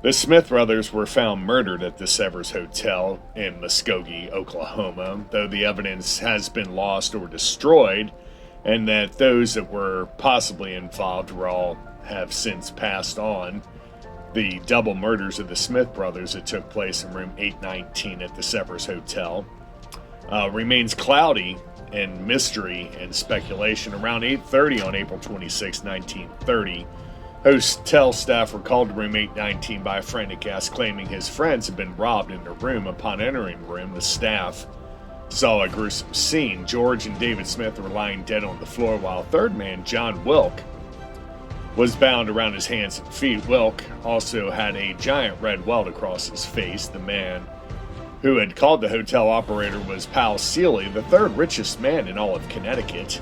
The Smith brothers were found murdered at the Severs Hotel in Muskogee, Oklahoma, though the evidence has been lost or destroyed, and that those that were possibly involved were all have since passed on. The double murders of the Smith brothers that took place in room 819 at the Severs Hotel remains cloudy and mystery and speculation. Around 8:30 on April 26, 1930, hotel staff were called to room 819 by a frantic guest claiming his friends had been robbed in their room. Upon entering the room, the staff saw a gruesome scene. George and David Smith were lying dead on the floor, while a third man, John Wilk, was bound around his hands and feet. Wilk also had a giant red welt across his face. The man who had called the hotel operator was Pal Seeley, the third richest man in all of Connecticut.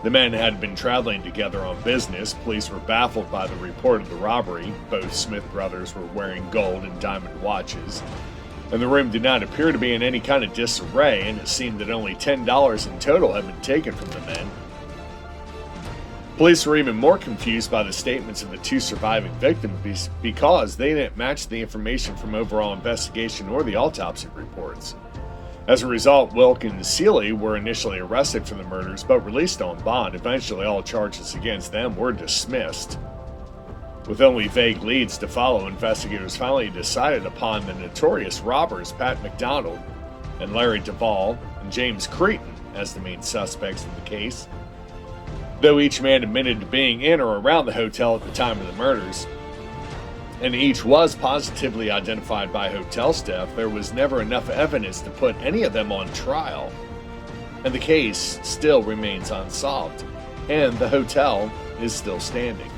The men had been traveling together on business. Police were baffled by the report of the robbery. Both Smith brothers were wearing gold and diamond watches, and the room did not appear to be in any kind of disarray, and it seemed that only $10 in total had been taken from the men. Police were even more confused by the statements of the two surviving victims because they didn't match the information from overall investigation or the autopsy reports. As a result, Wilk and Seeley were initially arrested for the murders but released on bond. Eventually, all charges against them were dismissed. With only vague leads to follow, investigators finally decided upon the notorious robbers Pat McDonald and Larry Duvall and James Cretin as the main suspects in the case. Though each man admitted to being in or around the hotel at the time of the murders, and each was positively identified by hotel staff, there was never enough evidence to put any of them on trial, and the case still remains unsolved, and the hotel is still standing.